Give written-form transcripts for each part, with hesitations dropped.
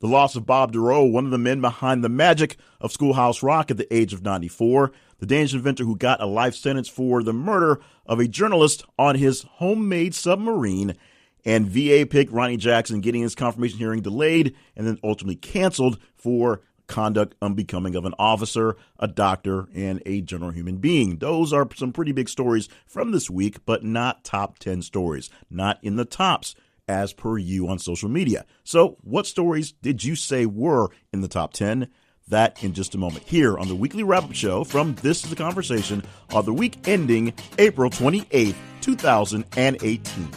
The loss of Bob Duro, one of the men behind the magic of Schoolhouse Rock at the age of 94. The Danish inventor who got a life sentence for the murder of a journalist on his homemade submarine. And VA pick Ronnie Jackson getting his confirmation hearing delayed and then ultimately canceled for conduct unbecoming of an officer, a doctor, and a general human being. Those are some pretty big stories from this week, but not top 10 stories. Not in the tops, as per you on social media. So what stories did you say were in the top 10? That in just a moment here on the weekly wrap-up show from This is the Conversation of the week ending April 28th, 2018.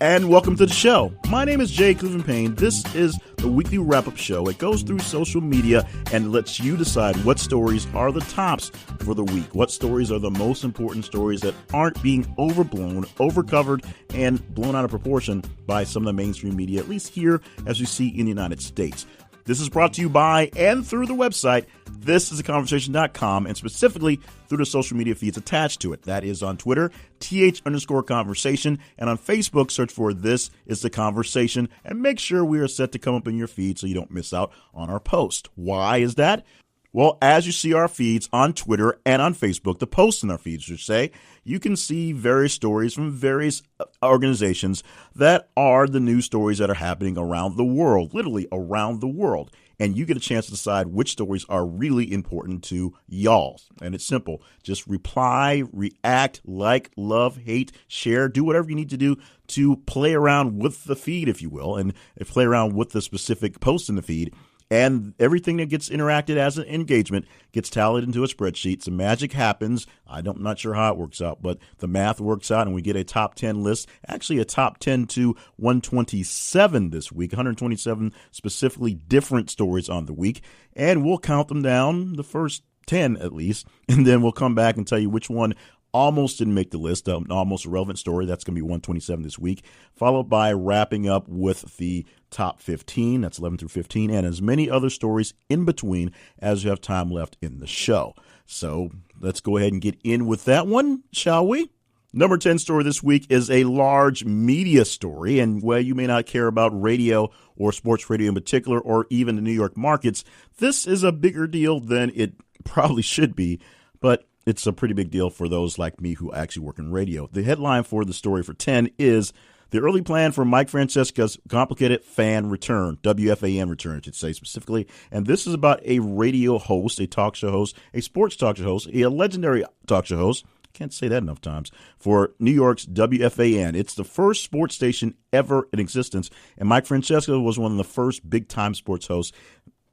And welcome to the show. My name is Jay Cleveland Payne. This is the weekly wrap-up show. It goes through social media and lets you decide what stories are the tops for the week. What stories are the most important stories that aren't being overblown, overcovered, and blown out of proportion by some of the mainstream media, at least here as we see in the United States. This is brought to you by and through the website, thisisaconversation.com, and specifically through the social media feeds attached to it. That is on Twitter, th_conversation, and on Facebook, search for This is the Conversation, and make sure we are set to come up in your feed so you don't miss out on our post. Why is that? Well, as you see our feeds on Twitter and on Facebook, the posts in our feeds, should say, you can see various stories from various organizations that are the news stories that are happening around the world, literally around the world. And you get a chance to decide which stories are really important to y'all. And it's simple. Just reply, react, like, love, hate, share, do whatever you need to do to play around with the feed, if you will, and play around with the specific posts in the feed. And everything that gets interacted as an engagement gets tallied into a spreadsheet. Some magic happens. I'm not sure how it works out, but the math works out, and we get a top 10 list, actually a top 10 to 127 this week, 127 specifically different stories on the week. And we'll count them down, the first 10 at least, and then we'll come back and tell you which one almost didn't make the list, an almost irrelevant story. That's going to be 127 this week, followed by wrapping up with the top 15. That's 11 through 15, and as many other stories in between as you have time left in the show. So let's go ahead and get in with that one, shall we? Number 10 story this week is a large media story, and while you may not care about radio or sports radio in particular, or even the New York markets, this is a bigger deal than it probably should be, but it's a pretty big deal for those like me who actually work in radio. The headline for the story for 10 is the early plan for Mike Francesca's complicated fan return, WFAN return, I should say specifically. And this is about a radio host, a talk show host, a sports talk show host, a legendary talk show host. Can't say that enough times, for New York's WFAN. It's the first sports station ever in existence. And Mike Francesca was one of the first big-time sports hosts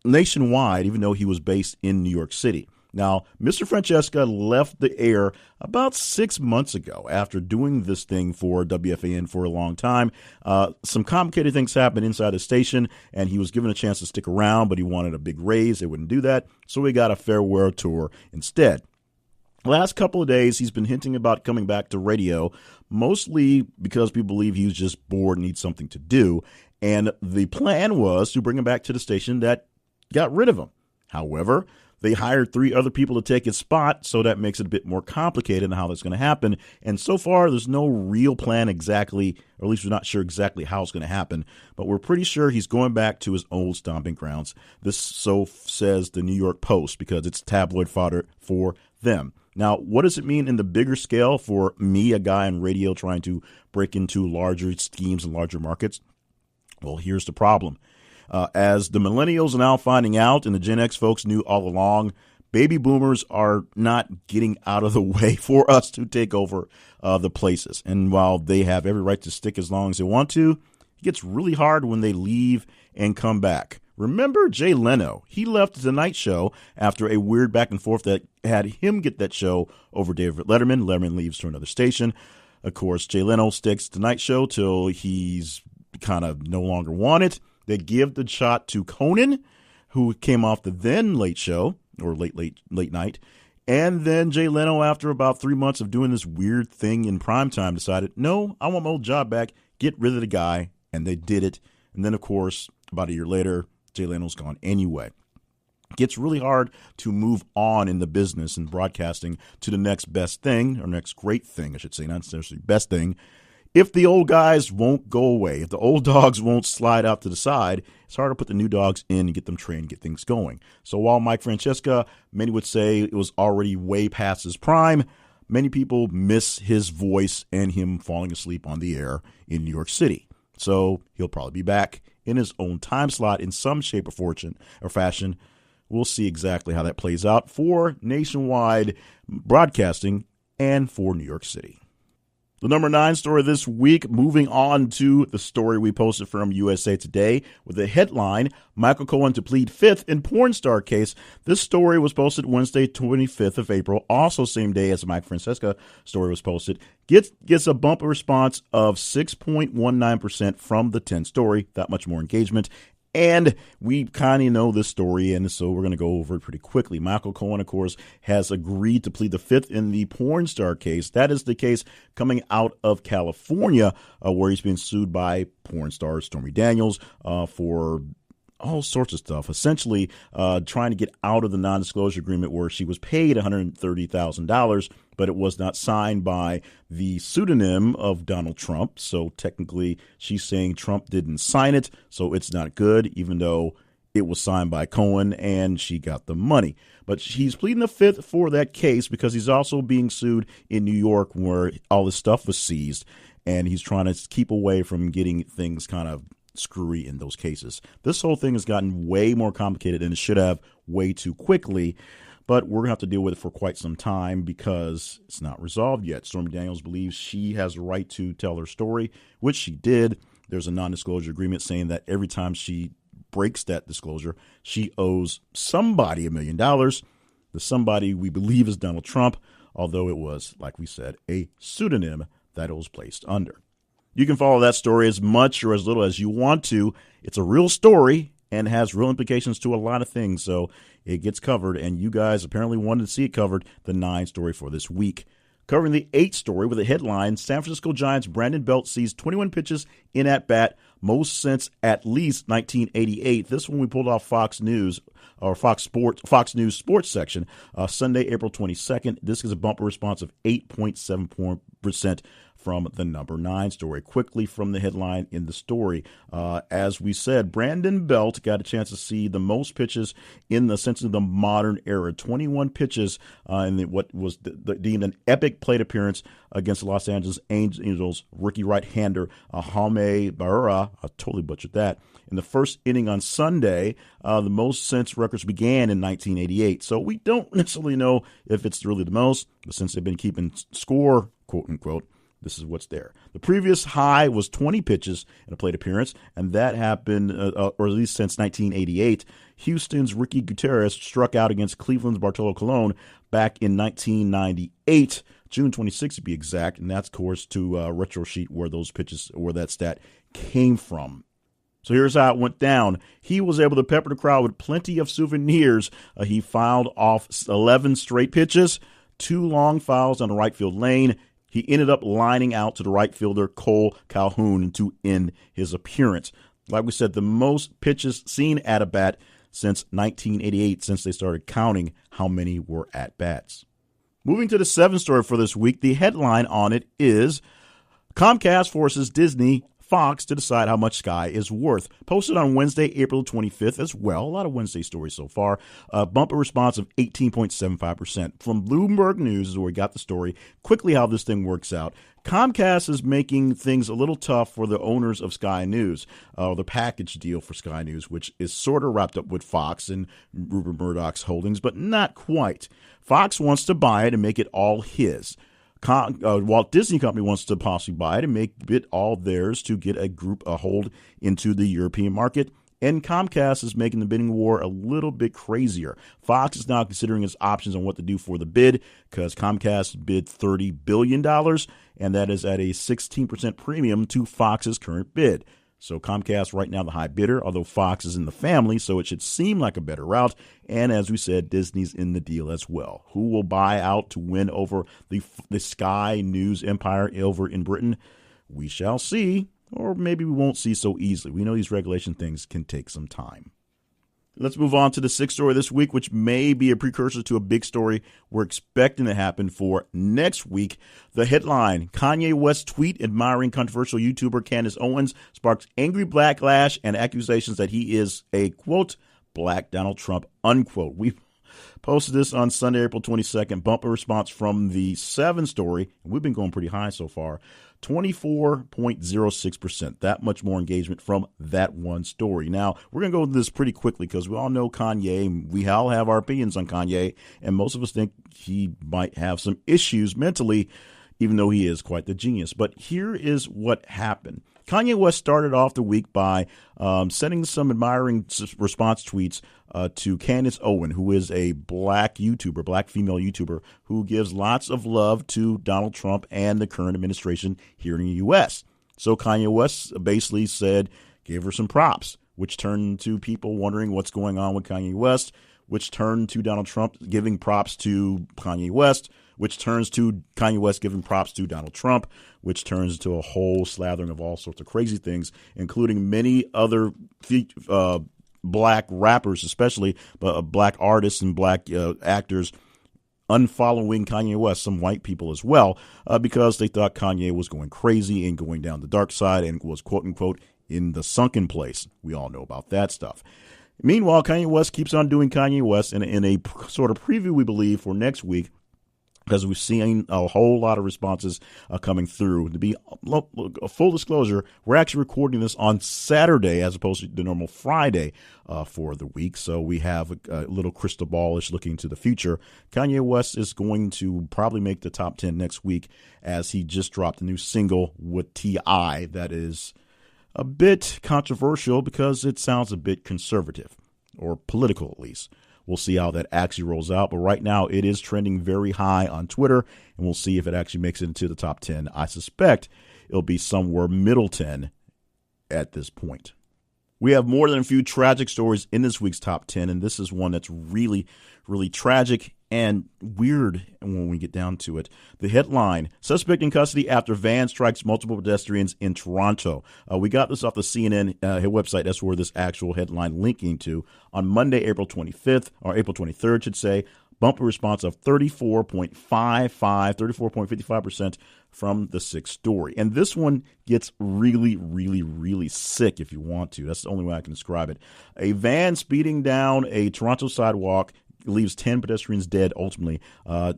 nationwide, even though he was based in New York City. Now, Mr. Francesca left the air about 6 months ago after doing this thing for WFAN for a long time. Some complicated things happened inside the station, and he was given a chance to stick around, but he wanted a big raise. They wouldn't do that, so he got a farewell tour instead. Last couple of days, he's been hinting about coming back to radio, mostly because people believe he was just bored and needs something to do. And the plan was to bring him back to the station that got rid of him. However, they hired 3 other people to take his spot, so that makes it a bit more complicated on how that's going to happen. And so far, there's no real plan exactly, or at least we're not sure exactly how it's going to happen. But we're pretty sure he's going back to his old stomping grounds. This so says the New York Post, because it's tabloid fodder for them. Now, what does it mean in the bigger scale for me, a guy in radio trying to break into larger schemes and larger markets? Well, here's the problem. As the millennials are now finding out, and the Gen X folks knew all along, baby boomers are not getting out of the way for us to take over the places. And while they have every right to stick as long as they want to, it gets really hard when they leave and come back. Remember Jay Leno? He left the Tonight Show after a weird back and forth that had him get that show over David Letterman. Letterman leaves to another station. Of course, Jay Leno sticks to Tonight Show till he's kind of no longer wanted. They give the shot to Cohen, who came off the then Late Show, or late night. And then Jay Leno, after about 3 months of doing this weird thing in primetime, decided, no, I want my old job back. Get rid of the guy. And they did it. And then, of course, about a year later, Jay Leno's gone anyway. gets really hard to move on in the business and broadcasting to the next best thing, or next great thing, I should say, not necessarily best thing. If the old guys won't go away, if the old dogs won't slide out to the side, it's hard to put the new dogs in and get them trained, get things going. So while Mike Francesca, many would say it was already way past his prime, many people miss his voice and him falling asleep on the air in New York City. So he'll probably be back in his own time slot in some shape or fashion. We'll see exactly how that plays out for nationwide broadcasting and for New York City. The number 9 story this week, moving on to the story we posted from USA Today with the headline, Michael Cohen to plead fifth in porn star case. This story was posted Wednesday, 25th of April, also same day as the Mike Francesca story was posted. Gets a bumper response of 6.19% from the 10 story, that much more engagement. And we kind of know this story, and so we're going to go over it pretty quickly. Michael Cohen, of course, has agreed to plead the fifth in the porn star case. That is the case coming out of California, where he's being sued by porn star Stormy Daniels for all sorts of stuff, essentially trying to get out of the non-disclosure agreement where she was paid $130,000, but it was not signed by the pseudonym of Donald Trump. So technically she's saying Trump didn't sign it, so it's not good, even though it was signed by Cohen and she got the money. But he's pleading the fifth for that case because he's also being sued in New York where all this stuff was seized, and he's trying to keep away from getting things kind of screwy in those cases. This whole thing has gotten way more complicated than it should have, way too quickly, but we're going to have to deal with it for quite some time because it's not resolved yet. Stormy Daniels believes she has a right to tell her story, which she did. There's a non-disclosure agreement saying that every time she breaks that disclosure, she owes somebody $1 million. The somebody we believe is Donald Trump, although it was, like we said, a pseudonym that it was placed under. You can follow that story as much or as little as you want to. It's a real story and has real implications to a lot of things, so it gets covered, and you guys apparently wanted to see it covered, the 9 story for this week. Covering the 8 story with a headline, San Francisco Giants' Brandon Belt sees 21 pitches in at-bat, most since at least 1988. This one we pulled off Fox News, or Fox News Sports section, Sunday, April 22nd. This is a bumper response of 8.74% from the number 9 story. Quickly from the headline in the story, as we said, Brandon Belt got a chance to see the most pitches in the sense of the modern era. 21 pitches in what was deemed an epic plate appearance against the Los Angeles Angels rookie right-hander Jaime Barrera. I totally butchered that. In the first inning on Sunday, the most since records began in 1988. So we don't necessarily know if it's really the most, but since they've been keeping score, quote unquote, this is what's there. The previous high was 20 pitches in a plate appearance, and that happened, or at least since 1988. Houston's Ricky Gutierrez struck out against Cleveland's Bartolo Colon back in 1998, June 26th to be exact, and that's, of course, to retro sheet where those pitches, where that stat came from. So here's how it went down. He was able to pepper the crowd with plenty of souvenirs. He fouled off 11 straight pitches, 2 long fouls on the right field lane. He ended up lining out to the right fielder Cole Calhoun to end his appearance. Like we said, the most pitches seen at a bat since 1988, since they started counting how many were at bats. Moving to the 7th story for this week, the headline on it is Comcast forces Disney Fox to decide how much Sky is worth. Posted on Wednesday, April 25th as well. A lot of Wednesday stories so far. Bumper response of 18.75%. From Bloomberg News is where we got the story. Quickly how this thing works out. Comcast is making things a little tough for the owners of Sky News, the package deal for Sky News, which is sort of wrapped up with Fox and Rupert Murdoch's holdings, but not quite. Fox wants to buy it and make it all his. Walt Disney Company wants to possibly buy it and make it all theirs to get a hold into the European market. And Comcast is making the bidding war a little bit crazier. Fox is now considering its options on what to do for the bid because Comcast bid $30 billion, and that is at a 16% premium to Fox's current bid. So Comcast right now the high bidder, although Fox is in the family, so it should seem like a better route. And as we said, Disney's in the deal as well. Who will buy out to win over the Sky News empire over in Britain? We shall see, or maybe we won't see so easily. We know these regulation things can take some time. Let's move on to the sixth story this week, which may be a precursor to a big story we're expecting to happen for next week. The headline, Kanye West tweet admiring controversial YouTuber Candace Owens sparks angry backlash and accusations that he is a, quote, black Donald Trump, unquote. We posted this on Sunday, April 22nd. Bumper response from the 7 story. We've been going pretty high so far. 24.06%. That much more engagement from that one story. Now, we're going to go with this pretty quickly because we all know Kanye. We all have our opinions on Kanye, and most of us think he might have some issues mentally, even though he is quite the genius. But here is what happened. Kanye West started off the week by sending some admiring response tweets to Candace Owen, who is a black YouTuber, black female YouTuber, who gives lots of love to Donald Trump and the current administration here in the U.S. So Kanye West basically gave her some props, which turned to people wondering what's going on with Kanye West, which turned to Donald Trump giving props to Kanye West, which turns to Kanye West giving props to Donald Trump, which turns into a whole slathering of all sorts of crazy things, including many other black rappers, especially black artists and black actors, unfollowing Kanye West, some white people as well, because they thought Kanye was going crazy and going down the dark side and was, quote unquote, in the sunken place. We all know about that stuff. Meanwhile, Kanye West keeps on doing Kanye West in a sort of preview, we believe, for next week, because we've seen a whole lot of responses coming through. To be a full disclosure, we're actually recording this on Saturday as opposed to the normal Friday for the week. So we have a little crystal ballish looking to the future. Kanye West is going to probably make the top 10 next week as he just dropped a new single with T.I. that is a bit controversial because it sounds a bit conservative, or political at least. We'll see how that actually rolls out. But right now it is trending very high on Twitter, and we'll see if it actually makes it into the top 10. I suspect it'll be somewhere middle 10 at this point. We have more than a few tragic stories in this week's top 10, and this is one that's really, really tragic and weird when we get down to it. The headline, suspect in custody after van strikes multiple pedestrians in Toronto. We got this off the CNN website. That's where this actual headline linking to. On Monday, April 25th, or April 23rd, should say, bumper response of 34.55% from the 6th story. And this one gets really, really, really sick if you want to. That's the only way I can describe it. A van speeding down a Toronto sidewalk leaves 10 pedestrians dead ultimately.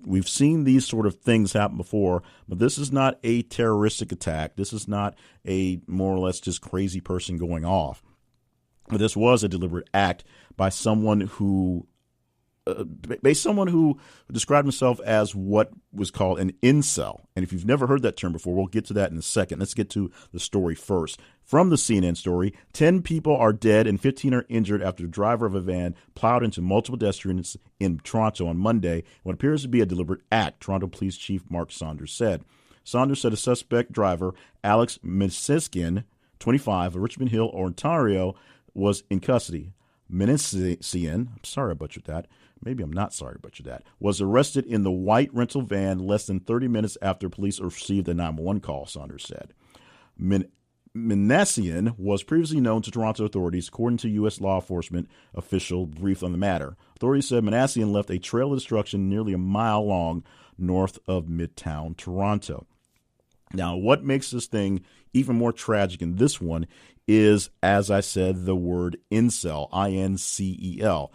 We've seen these sort of things happen before, but this is not a terroristic attack. This is not a more or less just crazy person going off. But this was a deliberate act by someone who described himself as what was called an incel. And if you've never heard that term before, we'll get to that in a second. Let's get to the story first. From the CNN story, 10 people are dead and 15 are injured after the driver of a van plowed into multiple pedestrians in Toronto on Monday, what appears to be a deliberate act, Toronto Police Chief Mark Saunders said. Saunders said a suspect driver, Alex Minasian, 25, of Richmond Hill, Ontario, was in custody. Minasian, I'm sorry I butchered that. Maybe I'm not sorry to butcher that, was arrested in the white rental van less than 30 minutes after police received a 911 call, Saunders said. Minasian was previously known to Toronto authorities, according to U.S. law enforcement official briefed on the matter. Authorities said Minasian left a trail of destruction nearly a mile long north of Midtown Toronto. Now, what makes this thing even more tragic in this one is, as I said, the word incel, I-N-C-E-L.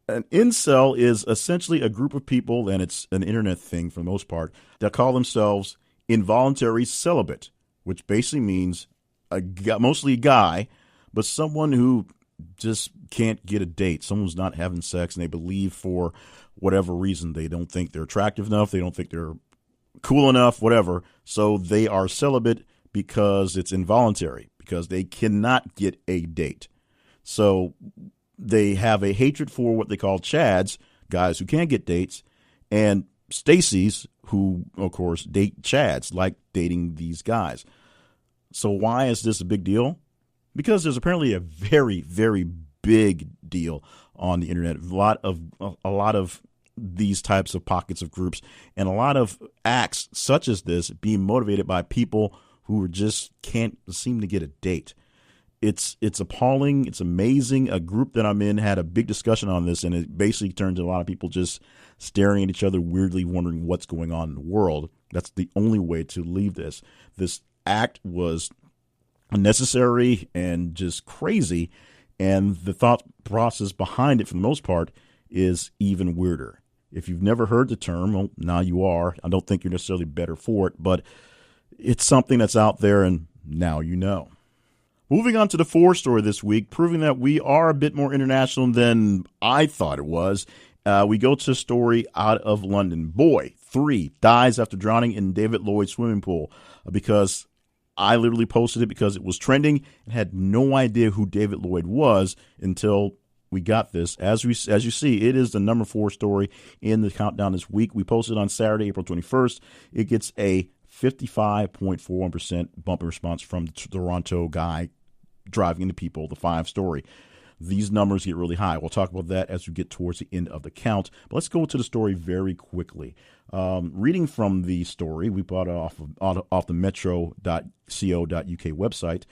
An incel is essentially a group of people, and it's an internet thing for the most part, that call themselves involuntary celibate, which basically means mostly a guy, but someone who just can't get a date. Someone's not having sex, and they believe for whatever reason they don't think they're attractive enough, they don't think they're cool enough, whatever. So they are celibate because it's involuntary, because they cannot get a date. So they have a hatred for what they call Chads, guys who can't get dates, and Stacys, who, of course, date Chads, like dating these guys. So why is this a big deal? Because there's apparently a very, very big deal on the internet. A lot of these types of pockets of groups, and a lot of acts such as this being motivated by people who just can't seem to get a date. It's appalling. It's amazing. A group that I'm in had a big discussion on this, and it basically turned to a lot of people just staring at each other weirdly, wondering what's going on in the world. That's the only way to leave this. This act was unnecessary and just crazy, and the thought process behind it, for the most part, is even weirder. If you've never heard the term, well, now you are. I don't think you're necessarily better for it, but it's something that's out there, and now you know. Moving on to the 4 story this week, proving that we are a bit more international than I thought it was. We go to a story out of London. Boy, 3 dies after drowning in David Lloyd swimming pool, because I literally posted it because it was trending and had no idea who David Lloyd was until we got this. As you see, it is the number 4 story in the countdown this week. We posted on Saturday, April 21st. It gets a 55.41% bumper response from the Toronto guy driving into people, the 5 story. These numbers get really high. We'll talk about that as we get towards the end of the count. But let's go to the story very quickly. Reading from the story, we bought it off the metro.co.uk website.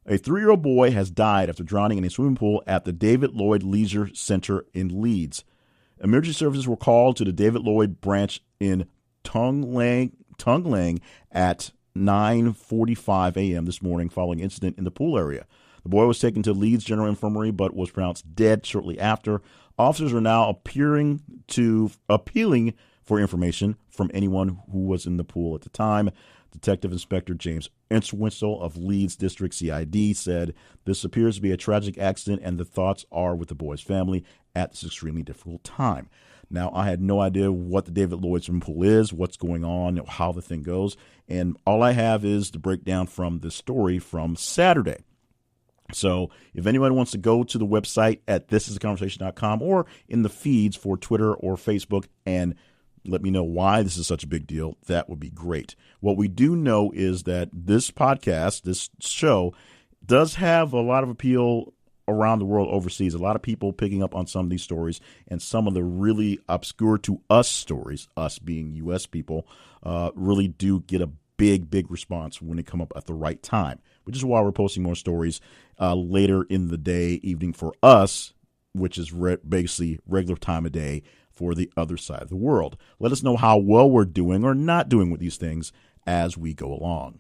A 3-year-old boy has died after drowning in a swimming pool at the David Lloyd Leisure Centre in Leeds. Emergency services were called to the David Lloyd branch in Tonglang at 9:45 a.m. this morning following an incident in the pool area. The boy was taken to Leeds General Infirmary but was pronounced dead shortly after. Officers are now appealing for information from anyone who was in the pool at the time. Detective Inspector James Entwistle of Leeds District CID said, "This appears to be a tragic accident and the thoughts are with the boy's family at this extremely difficult time." Now, I had no idea what the David Lloyd swimming pool is, what's going on, how the thing goes, and all I have is the breakdown from the story from Saturday. So if anyone wants to go to the website at thisistheconversation.com or in the feeds for Twitter or Facebook and let me know why this is such a big deal, that would be great. What we do know is that this podcast, this show, does have a lot of appeal around the world overseas. A lot of people picking up on some of these stories, and some of the really obscure to us stories, us being U.S. people, really do get a big response when they come up at the right time, which is why we're posting more stories later in the day, evening for us, which is basically regular time of day for the other side of the world. Let us know how well we're doing or not doing with these things as we go along.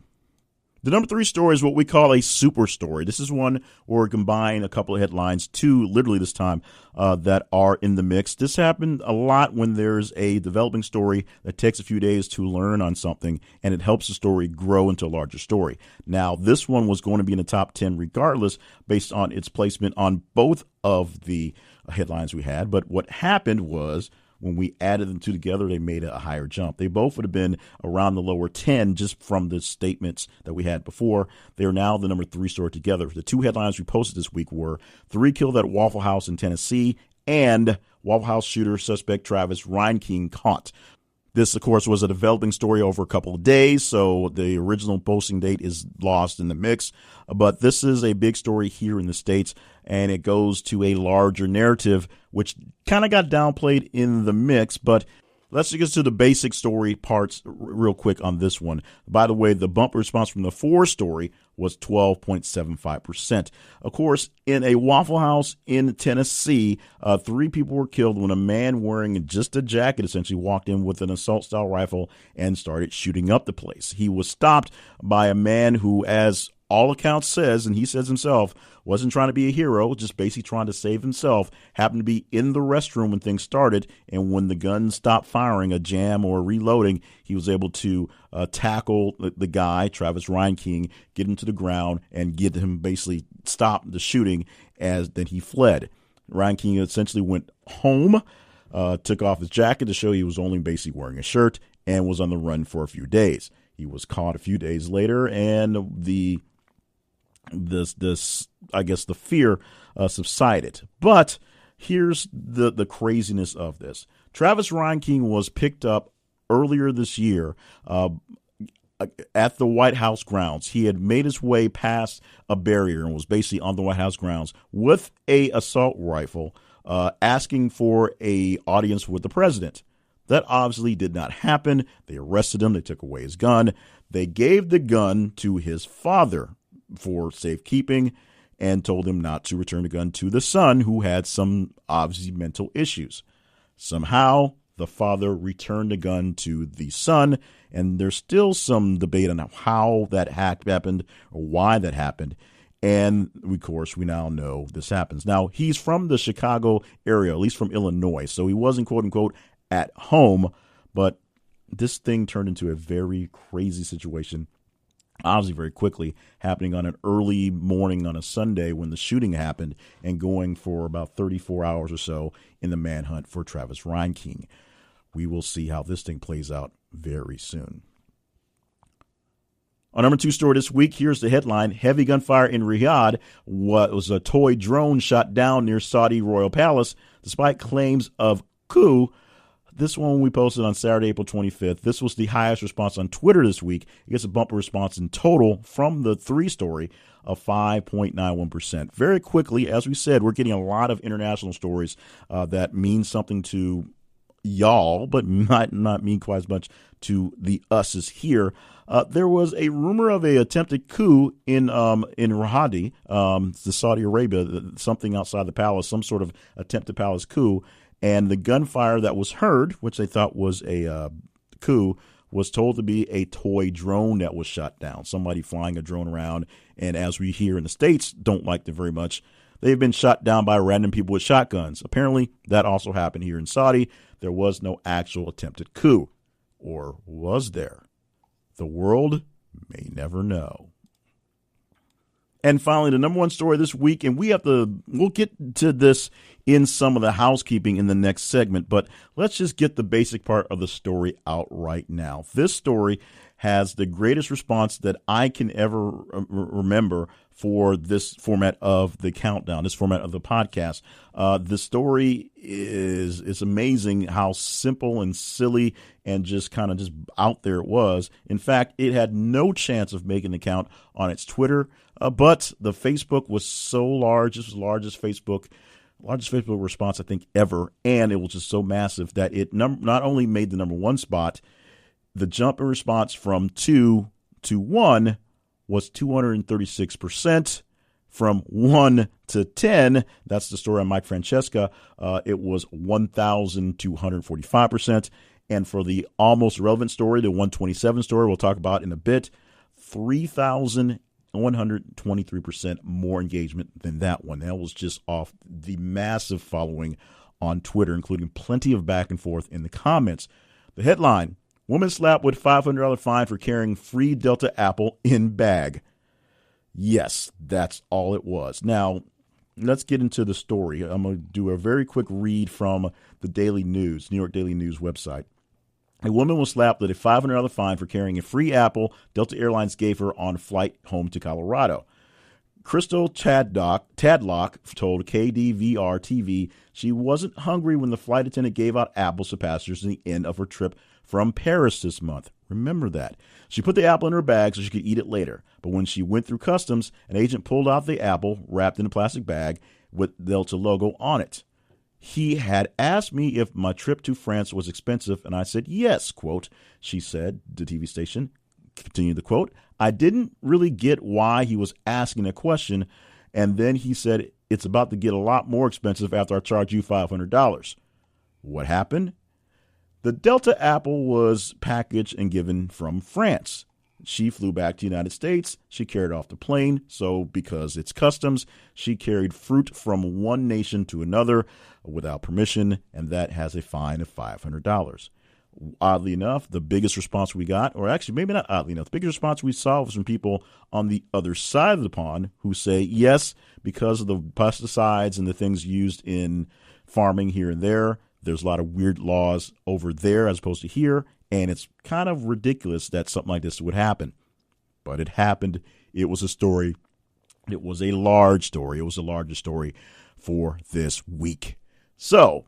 The number 3 story is what we call a super story. This is one where we combine a couple of headlines, 2 literally this time, that are in the mix. This happened a lot when there's a developing story that takes a few days to learn on something, and it helps the story grow into a larger story. Now, this one was going to be in the top 10 regardless, based on its placement on both of the headlines we had. But what happened was, when we added them 2 together, they made a higher jump. They both would have been around the lower 10 just from the statements that we had before. They are now the number 3 story together. The 2 headlines we posted this week were 3 killed at Waffle House in Tennessee and Waffle House shooter suspect Travis Reinking caught. This, of course, was a developing story over a couple of days, so the original posting date is lost in the mix. But this is a big story here in the States, and it goes to a larger narrative, which kind of got downplayed in the mix. But let's get to the basic story parts real quick on this one. By the way, the bumper response from the 4 story was 12.75%. Of course, in a Waffle House in Tennessee, 3 people were killed when a man wearing just a jacket essentially walked in with an assault-style rifle and started shooting up the place. He was stopped by a man who, as all accounts says, and he says himself, wasn't trying to be a hero, just basically trying to save himself, happened to be in the restroom when things started, and when the gun stopped firing, a jam or reloading, he was able to tackle the guy, Travis Reinking, get him to the ground, and get him basically stop the shooting, as then he fled. Reinking essentially went home, took off his jacket to show he was only basically wearing a shirt, and was on the run for a few days. He was caught a few days later, and the fear subsided. But here's the craziness of this. Travis Reinking was picked up earlier this year at the White House grounds. He had made his way past a barrier and was basically on the White House grounds with a assault rifle, asking for a audience with the president. That obviously did not happen. They arrested him. They took away his gun. They gave the gun to his father for safekeeping, and told him not to return the gun to the son, who had some obviously mental issues. Somehow, the father returned the gun to the son, and there's still some debate on how that happened or why that happened. And, of course, we now know this happens. Now, he's from the Chicago area, at least from Illinois, so he wasn't, quote-unquote, at home, but this thing turned into a very crazy situation, obviously very quickly, happening on an early morning on a Sunday when the shooting happened and going for about 34 hours or so in the manhunt for Travis Reinking. We will see how this thing plays out very soon. Our number 2 story this week, here's the headline: heavy gunfire in Riyadh. Was a toy drone shot down near Saudi royal palace despite claims of coup. This one we posted on Saturday, April 25th. This was the highest response on Twitter this week. It gets a bumper response in total from the 3 story of 5.91%. Very quickly, as we said, we're getting a lot of international stories that mean something to y'all, but might not mean quite as much to the us's here. There was a rumor of a attempted coup in Riyadh, the Saudi Arabia, something outside the palace, some sort of attempted palace coup. And the gunfire that was heard, which they thought was a coup, was told to be a toy drone that was shot down. Somebody flying a drone around, and as we here in the States don't like them very much, they've been shot down by random people with shotguns. Apparently, that also happened here in Saudi. There was no actual attempted coup. Or was there? The world may never know. And finally, the number 1 story this week, and we'll get to this in some of the housekeeping in the next segment, but let's just get the basic part of the story out right now. This story has the greatest response that I can ever remember for this format of the countdown, this format of the podcast. The story is amazing how simple and silly and just kind of just out there it was. In fact, it had no chance of making the count on its Twitter, but the Facebook was so large. This was the largest Facebook response, I think, ever. And it was just so massive that it not only made the number 1 spot, the jump in response from 2 to 1 was 236%. From 1 to 10, that's the story on Mike Francesca, it was 1,245%. And for the almost relevant story, the 127 story we'll talk about in a bit, 3,123% more engagement than that one. That was just off the massive following on Twitter, including plenty of back and forth in the comments. The headline: woman slapped with $500 fine for carrying free Delta apple in bag. Yes, that's all it was. Now, let's get into the story. I'm going to do a very quick read from the Daily News, New York Daily News website. A woman was slapped with a $500 fine for carrying a free apple Delta Airlines gave her on flight home to Colorado. Crystal Tadlock told KDVR-TV she wasn't hungry when the flight attendant gave out apples to passengers at the end of her trip from Paris this month. Remember that. She put the apple in her bag so she could eat it later. But when she went through customs, an agent pulled out the apple wrapped in a plastic bag with the Delta logo on it. He had asked me if my trip to France was expensive, and I said yes, quote, she said, the TV station. Continue the quote. I didn't really get why he was asking a question, and then he said, it's about to get a lot more expensive after I charge you $500. What happened? The Delta apple was packaged and given from France. She flew back to the United States. She carried off the plane. So because it's customs, she carried fruit from one nation to another without permission, and that has a fine of $500. Oddly enough, the biggest response we got, or actually maybe not oddly enough, the biggest response we saw was from people on the other side of the pond who say, yes, because of the pesticides and the things used in farming here and there, there's a lot of weird laws over there as opposed to here, and it's kind of ridiculous that something like this would happen. But it happened. It was a story. It was a large story. It was the largest story for this week. So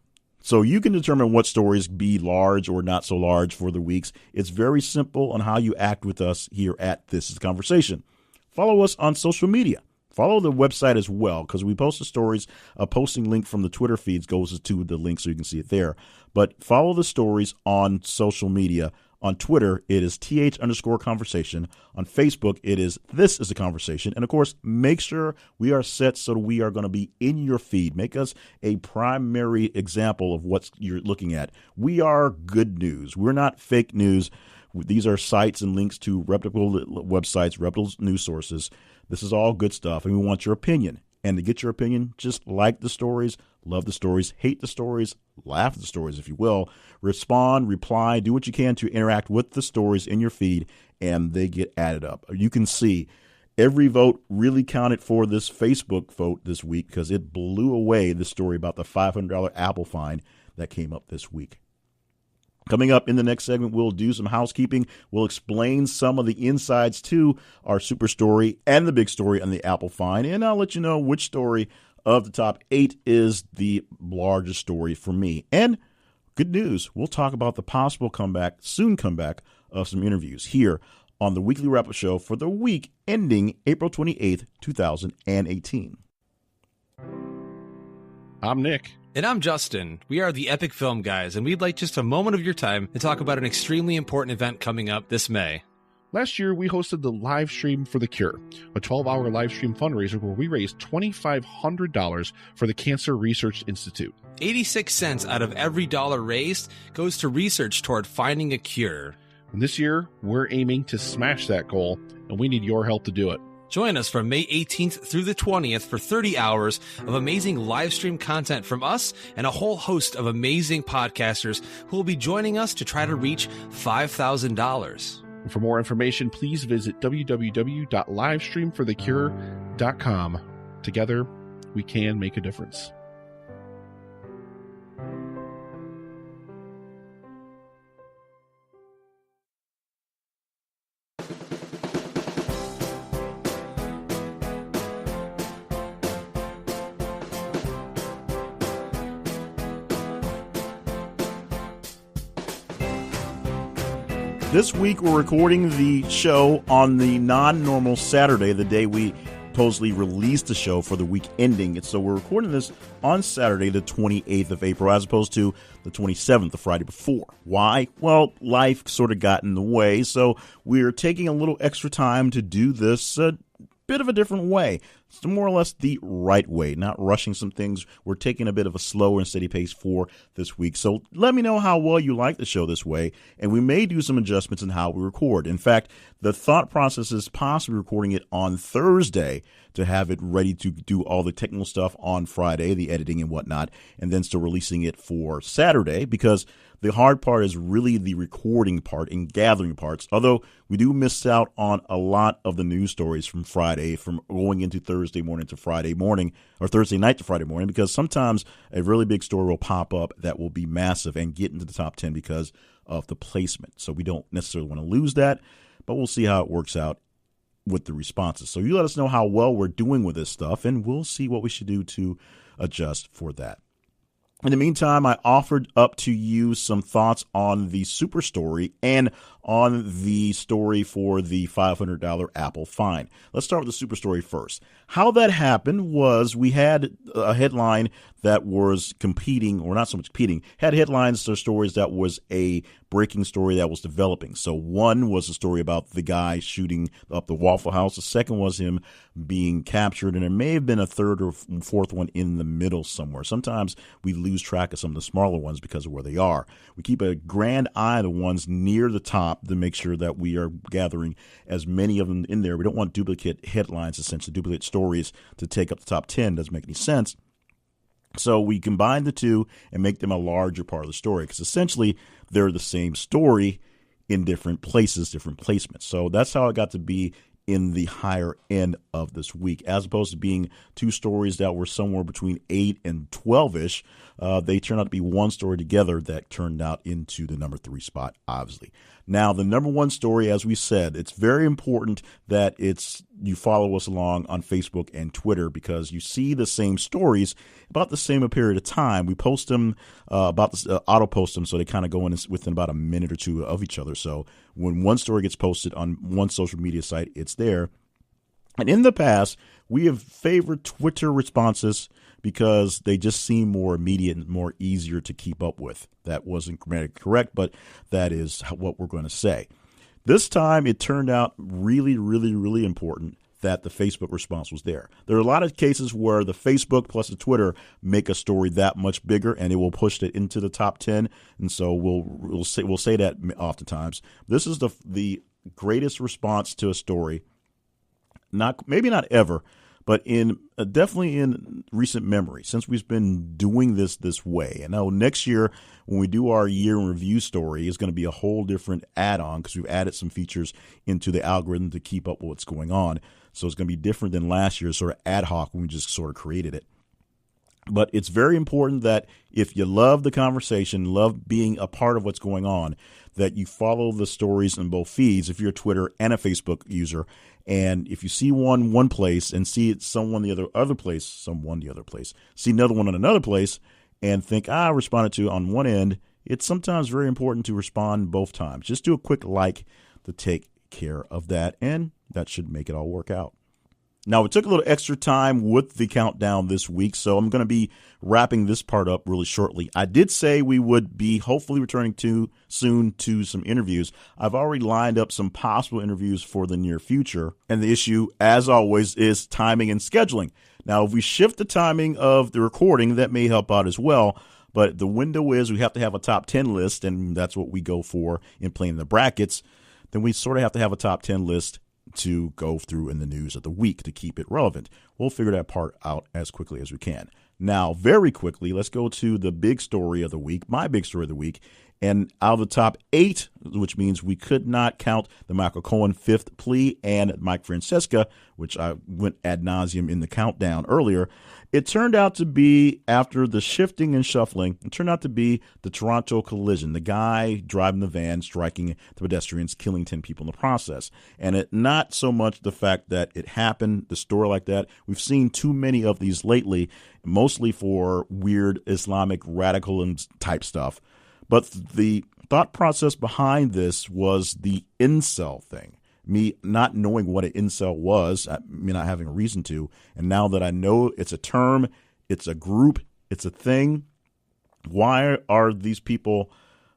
you can determine what stories be large or not so large for the weeks. It's very simple on how you act with us here at This Is Conversation. Follow us on social media. Follow the website as well, because we post the stories. A posting link from the Twitter feeds goes to the link so you can see it there. But follow the stories on social media On Twitter, it is th_conversation. On Facebook, it is This Is a Conversation. And, of course, make sure we are set so that we are going to be in your feed. Make us a primary example of what you're looking at. We are good news. We're not fake news. These are sites and links to reputable websites, reputable news sources. This is all good stuff, and we want your opinion. And to get your opinion, just like the stories, love the stories, hate the stories, laugh at the stories, if you will. Respond, reply, do what you can to interact with the stories in your feed, and they get added up. You can see every vote really counted for this Facebook vote this week because it blew away the story about the $500 Apple fine that came up this week. Coming up in the next segment, we'll do some housekeeping. We'll explain some of the insides to our super story and the big story on the Apple fine. And I'll let you know which story of the top 8 is the largest story for me. And good news, we'll talk about the possible soon comeback of some interviews here on the Weekly Wrap-Up Show for the week ending April 28th, 2018. I'm Nick. And I'm Justin. We are the Epic Film Guys, and we'd like just a moment of your time to talk about an extremely important event coming up this May. Last year, we hosted the live stream for The Cure, a 12-hour live stream fundraiser where we raised $2,500 for the Cancer Research Institute. 86 cents out of every dollar raised goes to research toward finding a cure. And this year, we're aiming to smash that goal, and we need your help to do it. Join us from May 18th through the 20th for 30 hours of amazing live stream content from us and a whole host of amazing podcasters who will be joining us to try to reach $5,000. For more information, please visit www.livestreamforthecure.com. Together, we can make a difference. This week, we're recording the show on the non-normal Saturday, the day we supposedly released the show for the week ending. And so we're recording this on Saturday, the 28th of April, as opposed to the 27th, the Friday before. Why? Well, life sort of got in the way, so we're taking a little extra time to do this a bit of a different way. It's more or less the right way, not rushing some things. We're taking a bit of a slower and steady pace for this week. So let me know how well you like the show this way, and we may do some adjustments in how we record. In fact, the thought process is possibly recording it on Thursday to have it ready to do all the technical stuff on Friday, the editing and whatnot, and then still releasing it for Saturday, because the hard part is really the recording part and gathering parts, although we do miss out on a lot of the news stories from Friday, from going into Thursday morning to Friday morning, or Thursday night to Friday morning, because sometimes a really big story will pop up that will be massive and get into the top 10 because of the placement. So we don't necessarily want to lose that, but we'll see how it works out with the responses. So you let us know how well we're doing with this stuff, and we'll see what we should do to adjust for that. In the meantime, I offered up to you some thoughts on the super story and on the story for the $500 Apple fine. Let's start with the super story first. How that happened was we had a headline that was competing, or not so much competing, had headlines or stories that was a breaking story that was developing. So one was a story about the guy shooting up the Waffle House. The second was him being captured, and there may have been a third or fourth one in the middle somewhere. Sometimes we lose track of some of the smaller ones because of where they are. We keep a grand eye on the ones near the top to make sure that we are gathering as many of them in there. We don't want duplicate headlines, essentially duplicate stories to take up the top 10. Doesn't make any sense. So we combine the two and make them a larger part of the story, because essentially they're the same story in different places, different placements. So that's how it got to be in the higher end of this week, as opposed to being two stories that were somewhere between 8 and 12-ish. They turned out to be one story together that turned out into the number 3 spot, obviously. Now, the number 1 story, as we said, it's very important that you follow us along on Facebook and Twitter, because you see the same stories about the same period of time. We post them auto post them, so they kind of go in within about a minute or two of each other. So when one story gets posted on one social media site, it's there. And in the past, we have favored Twitter responses because they just seem more immediate and more easier to keep up with. That wasn't grammatically correct, but that is what we're going to say. This time, it turned out really, really, really important that the Facebook response was there. There are a lot of cases where the Facebook plus the Twitter make a story that much bigger, and it will push it into the top 10. And so we'll say that oftentimes. This is the greatest response to a story, maybe not ever, but definitely in recent memory, since we've been doing this way. And now next year, when we do our year in review story, is going to be a whole different add-on because we've added some features into the algorithm to keep up with what's going on. So it's going to be different than last year's sort of ad hoc when we just sort of created it. But it's very important that if you love the conversation, love being a part of what's going on, that you follow the stories in both feeds if you're a Twitter and a Facebook user. And if you see one place and see someone the other place, see another one on another place and think, I responded to on one end, it's sometimes very important to respond both times. Just do a quick like to take care of that, and that should make it all work out. Now, it took a little extra time with the countdown this week, so I'm going to be wrapping this part up really shortly. I did say we would be hopefully returning soon to some interviews. I've already lined up some possible interviews for the near future, and the issue, as always, is timing and scheduling. Now, if we shift the timing of the recording, that may help out as well, but the window is we have to have a top 10 list, and that's what we go for in playing the brackets. Then we sort of have to have a top 10 list to go through in the news of the week to keep it relevant. We'll figure that part out as quickly as we can. Now, very quickly, let's go to the big story of the week, my big story of the week. And out of the top 8, which means we could not count the Michael Cohen fifth plea and Mike Francesca, which I went ad nauseum in the countdown earlier, it turned out to be, after the shifting and shuffling, it turned out to be the Toronto collision, the guy driving the van, striking the pedestrians, killing 10 people in the process. And it not so much the fact that it happened, the story like that. We've seen too many of these lately, mostly for weird Islamic radical type stuff. But the thought process behind this was the incel thing. Me not knowing what an incel was, me not having a reason to, and now that I know it's a term, it's a group, it's a thing, why are these people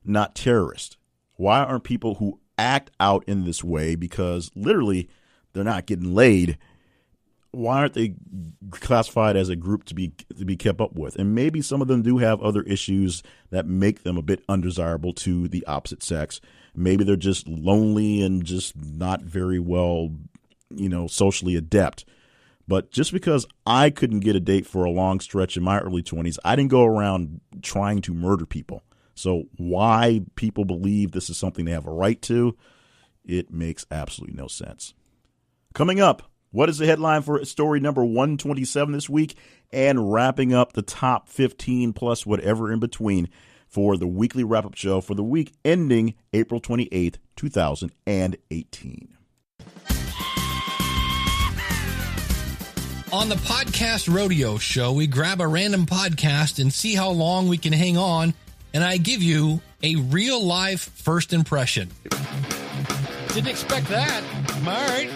not terrorists? Why aren't people who act out in this way, because literally they're not getting laid, why aren't they classified as a group to be kept up with? And maybe some of them do have other issues that make them a bit undesirable to the opposite sex. Maybe they're just lonely and just not very well, socially adept. But just because I couldn't get a date for a long stretch in my early 20s, I didn't go around trying to murder people. So why people believe this is something they have a right to, it makes absolutely no sense. Coming up, what is the headline for story number 127 this week? And wrapping up the top 15 plus whatever in between for the weekly wrap-up show for the week ending April 28th, 2018. On the Podcast Rodeo Show, we grab a random podcast and see how long we can hang on, and I give you a real-life first impression. Didn't expect that. All right.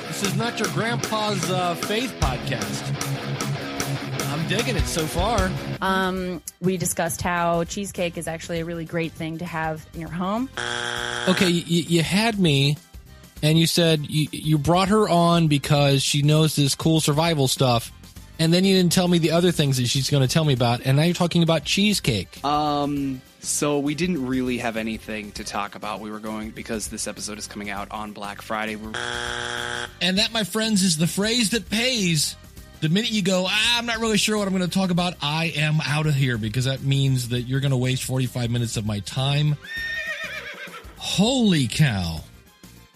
This is not your grandpa's faith podcast. I'm digging it so far. We discussed how cheesecake is actually a really great thing to have in your home. Okay, you had me, and you said you brought her on because she knows this cool survival stuff, and then you didn't tell me the other things that she's going to tell me about, and now you're talking about cheesecake. So we didn't really have anything to talk about. We were going, because this episode is coming out on Black Friday. And that, my friends, is the phrase that pays. The minute you go, I'm not really sure what I'm going to talk about, I am out of here, because that means that you're going to waste 45 minutes of my time. Holy cow.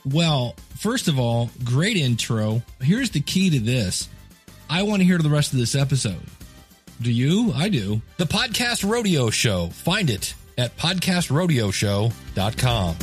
Well, first of all, great intro. Here's the key to this. I want to hear the rest of this episode. Do you? I do. The Podcast Rodeo Show. Find it at podcastrodeoshow.com.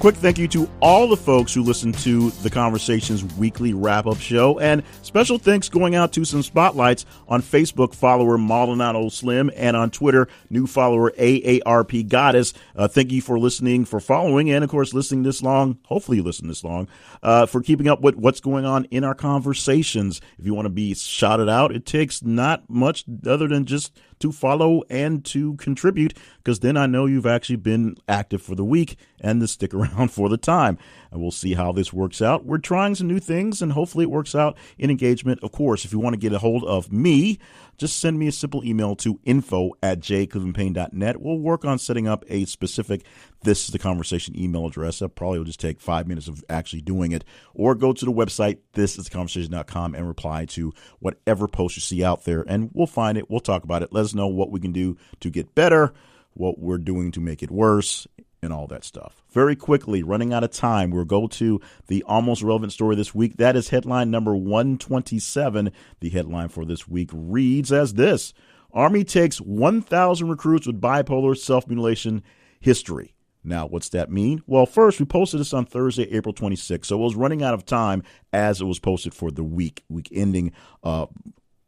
Quick thank you to all the folks who listen to the Conversations weekly wrap-up show, and special thanks going out to some spotlights on Facebook follower Maldonado Slim, and on Twitter new follower AARP Goddess. Thank you for listening, for following, and of course listening this long. Hopefully you listen this long, for keeping up with what's going on in our conversations. If you want to be shouted out, it takes not much other than just to follow and to contribute, because then I know you've actually been active for the week and to stick around for the time. And we'll see how this works out. We're trying some new things, and hopefully it works out in engagement. Of course, if you want to get a hold of me, just send me a simple email to info@jclevelandpayne.net. We'll work on setting up a specific This is the Conversation email address. That probably will just take 5 minutes of actually doing it. Or go to the website, thisistheconversation.com, and reply to whatever post you see out there. And we'll find it. We'll talk about it. Let us know what we can do to get better, what we're doing to make it worse, and all that stuff. Very quickly, running out of time, we'll go to the almost relevant story this week. That is headline number 127. The headline for this week reads as this: Army takes 1,000 recruits with bipolar self-mutilation history. Now, what's that mean? Well, first, we posted this on Thursday, April 26th, so it was running out of time as it was posted for the week ending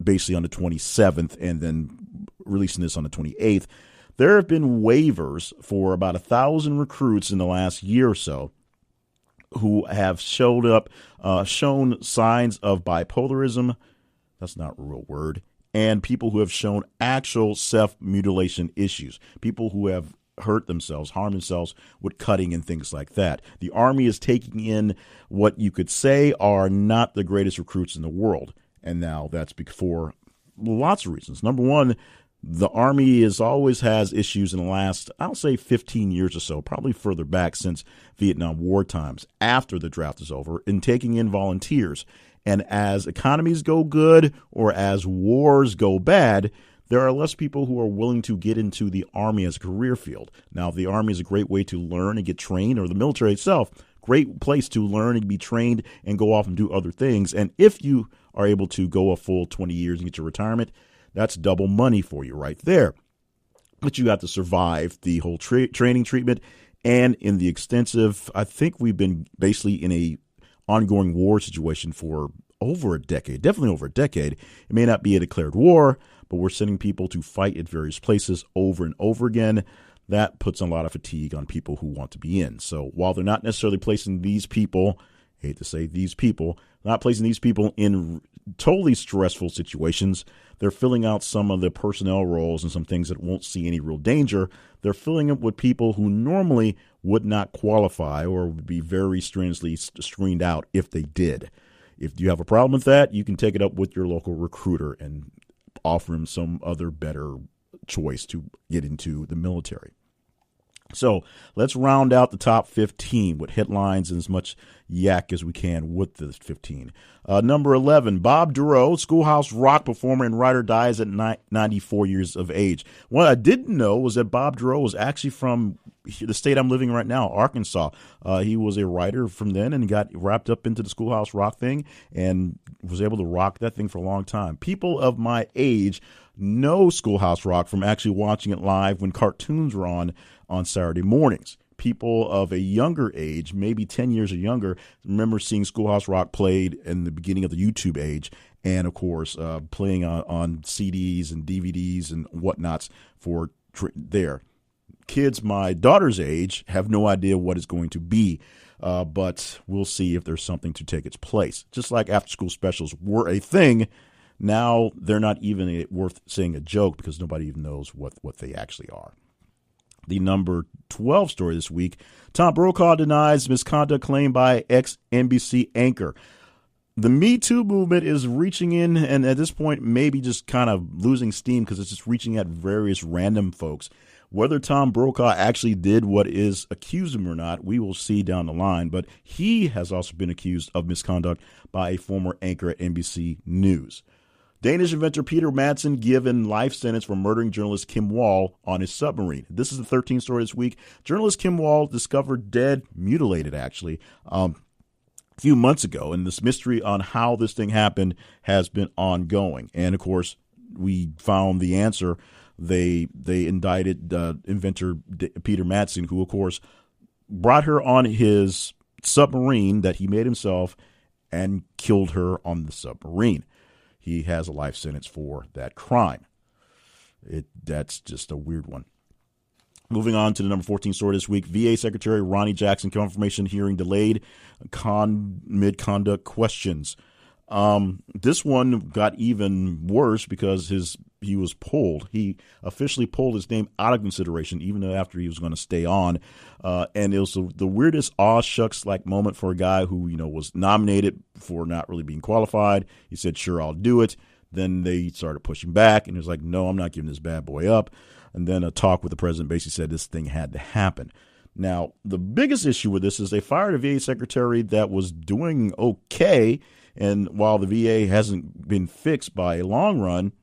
basically on the 27th, and then releasing this on the 28th. There have been waivers for about 1,000 recruits in the last year or so who have shown signs of bipolarism. That's not a real word. And people who have shown actual self-mutilation issues, people who have hurt themselves, harm themselves with cutting and things like that. The Army is taking in what you could say are not the greatest recruits in the world. And now that's for lots of reasons. Number one, the Army always has issues in the last, I'll say 15 years or so, probably further back since Vietnam War times, after the draft is over, in taking in volunteers. And as economies go good or as wars go bad, there are less people who are willing to get into the Army as a career field. Now, the Army is a great way to learn and get trained, or the military itself, great place to learn and be trained and go off and do other things. And if you are able to go a full 20 years and get your retirement, that's double money for you right there. But you have to survive the whole training treatment and in the extensive, I think we've been basically in a ongoing war situation for over a decade, definitely over a decade. It may not be a declared war, but we're sending people to fight at various places over and over again. That puts a lot of fatigue on people who want to be in. So while they're not necessarily placing these people, I hate to say these people, not placing these people in totally stressful situations, they're filling out some of the personnel roles and some things that won't see any real danger. They're filling it with people who normally would not qualify or would be very strenuously screened out if they did. If you have a problem with that, you can take it up with your local recruiter and offer him some other better choice to get into the military. So let's round out the top 15 with headlines and as much yak as we can with the 15. Number 11, Bob Duro, Schoolhouse Rock performer and writer, dies at 94 years of age. What I didn't know was that Bob Duro was actually from the state I'm living in right now, Arkansas. He was a writer from then and got wrapped up into the Schoolhouse Rock thing and was able to rock that thing for a long time. People of my age know Schoolhouse Rock from actually watching it live when cartoons were on Saturday mornings. People of a younger age, maybe 10 years or younger, remember seeing Schoolhouse Rock played in the beginning of the YouTube age, and of course playing on CDs and DVDs and whatnots for there. Kids my daughter's age have no idea what it's going to be, but we'll see if there's something to take its place. Just like after-school specials were a thing, now they're not even worth saying a joke because nobody even knows what they actually are. The number 12 story this week, Tom Brokaw denies misconduct claim by ex-NBC anchor. The Me Too movement is reaching in, and at this point maybe just kind of losing steam because it's just reaching at various random folks. Whether Tom Brokaw actually did what is accused of him or not, we will see down the line. But he has also been accused of misconduct by a former anchor at NBC News. Danish inventor Peter Madsen given life sentence for murdering journalist Kim Wall on his submarine. This is the 13th story this week. Journalist Kim Wall discovered dead, mutilated actually, a few months ago. And this mystery on how this thing happened has been ongoing. And, of course, we found the answer. They indicted inventor Peter Madsen, who, of course, brought her on his submarine that he made himself and killed her on the submarine. He has a life sentence for that crime. That's just a weird one. Moving on to the number 14 story this week, VA Secretary Ronnie Jackson confirmation hearing delayed, mid-conduct questions. This one got even worse because he was pulled. He officially pulled his name out of consideration, even after he was going to stay on. And it was the weirdest aw shucks like moment for a guy who, was nominated for not really being qualified. He said, sure, I'll do it. Then they started pushing back, and he was like, no, I'm not giving this bad boy up. And then a talk with the president basically said this thing had to happen. Now, the biggest issue with this is they fired a VA secretary that was doing okay. And while the VA hasn't been fixed by a long run,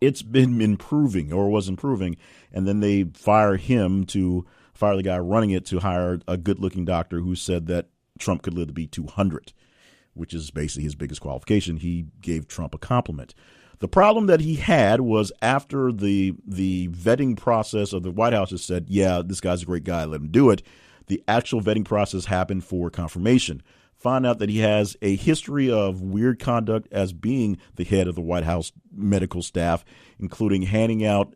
it's been improving or was improving. And then they fire the guy running it to hire a good looking doctor who said that Trump could live to be 200, which is basically his biggest qualification. He gave Trump a compliment. The problem that he had was after the vetting process of the White House has said, yeah, this guy's a great guy, let him do it. The actual vetting process happened for confirmation. Find out that he has a history of weird conduct as being the head of the White House medical staff, including handing out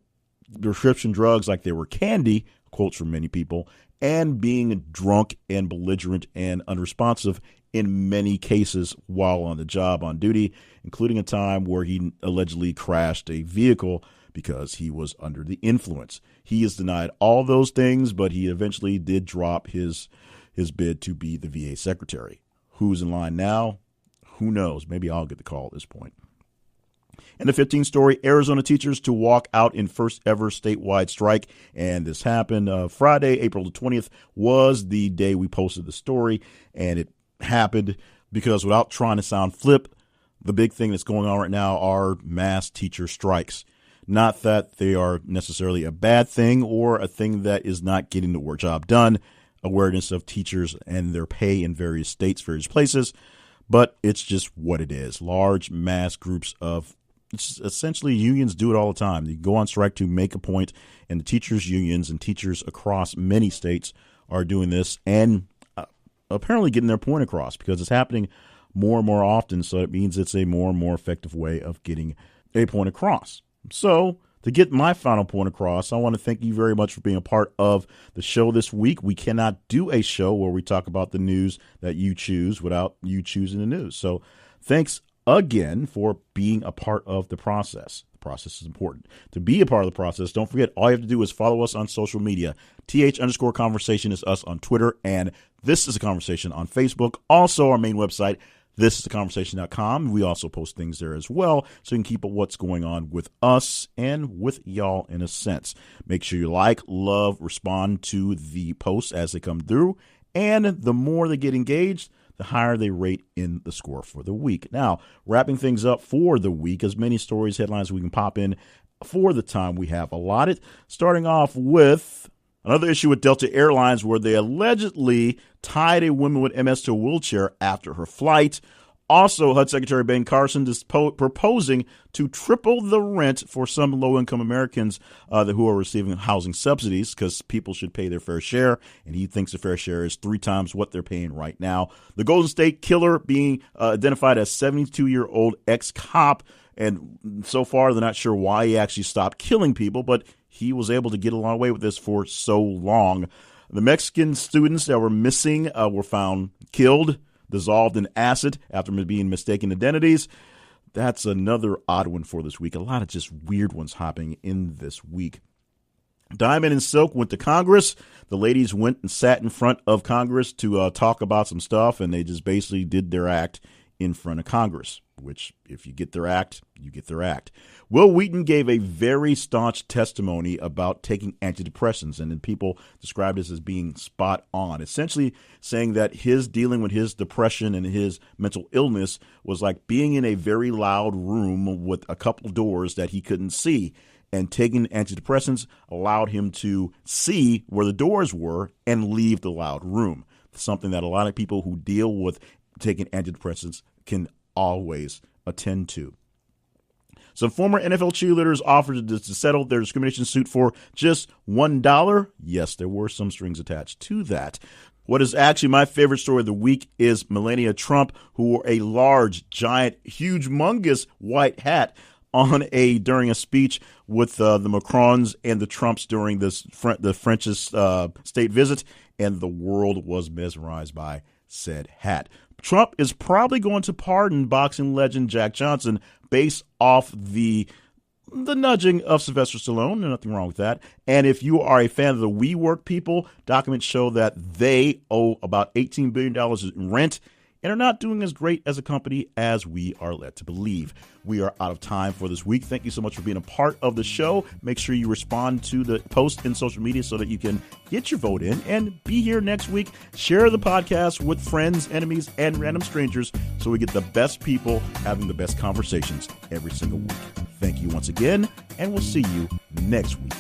prescription drugs like they were candy, quotes from many people, and being drunk and belligerent and unresponsive in many cases while on the job on duty, including a time where he allegedly crashed a vehicle because he was under the influence. He has denied all those things, but he eventually did drop his bid to be the VA secretary. Who's in line now? Who knows? Maybe I'll get the call at this point. And the 15th story, Arizona teachers to walk out in first ever statewide strike. And this happened Friday, April the 20th was the day we posted the story. And it happened because, without trying to sound flip, the big thing that's going on right now are mass teacher strikes. Not that they are necessarily a bad thing or a thing that is not getting the work job done. Awareness of teachers and their pay in various states, various places, but it's just what it is. Large mass groups of, essentially unions do it all the time. They go on strike to make a point, and the teachers unions and teachers across many states are doing this and apparently getting their point across because it's happening more and more often. So it means it's a more and more effective way of getting a point across. So to get my final point across, I want to thank you very much for being a part of the show this week. We cannot do a show where we talk about the news that you choose without you choosing the news. So thanks again for being a part of the process. The process is important. To be a part of the process, don't forget, all you have to do is follow us on social media. th_conversation is us on Twitter, and This is a Conversation on Facebook. Also, our main website, thisistheconversation.com. We also post things there as well, so you can keep up what's going on with us and with y'all in a sense. Make sure you like, love, respond to the posts as they come through, and the more they get engaged, the higher they rate in the score for the week. Now, wrapping things up for the week, as many stories, headlines we can pop in for the time we have allotted, starting off with another issue with Delta Airlines where they allegedly tied a woman with MS to a wheelchair after her flight. Also, HUD Secretary Ben Carson is proposing to triple the rent for some low-income Americans who are receiving housing subsidies because people should pay their fair share, and he thinks the fair share is 3 times what they're paying right now. The Golden State Killer being identified as 72-year-old ex-cop, and so far they're not sure why he actually stopped killing people, but he was able to get away with this for so long. The Mexican students that were missing were found killed, dissolved in acid after being mistaken identities. That's another odd one for this week. A lot of just weird ones hopping in this week. Diamond and Silk went to Congress. The ladies went and sat in front of Congress to talk about some stuff, and they just basically did their act in front of Congress, which if you get their act, you get their act. Will Wheaton gave a very staunch testimony about taking antidepressants, and then people described this as being spot on, essentially saying that his dealing with his depression and his mental illness was like being in a very loud room with a couple doors that he couldn't see, and taking antidepressants allowed him to see where the doors were and leave the loud room, something that a lot of people who deal with taking antidepressants can always attend to. Some former NFL cheerleaders offered to settle their discrimination suit for just $1. Yes, there were some strings attached to that. What is actually my favorite story of the week is Melania Trump, who wore a large, giant, humongous white hat during a speech with the Macrons and the Trumps during the French's state visit, and the world was mesmerized by said hat. Trump is probably going to pardon boxing legend Jack Johnson based off the nudging of Sylvester Stallone. There's nothing wrong with that. And if you are a fan of the WeWork people, documents show that they owe about $18 billion in rent and are not doing as great as a company as we are led to believe. We are out of time for this week. Thank you so much for being a part of the show. Make sure you respond to the post in social media so that you can get your vote in and be here next week. Share the podcast with friends, enemies, and random strangers so we get the best people having the best conversations every single week. Thank you once again, and we'll see you next week.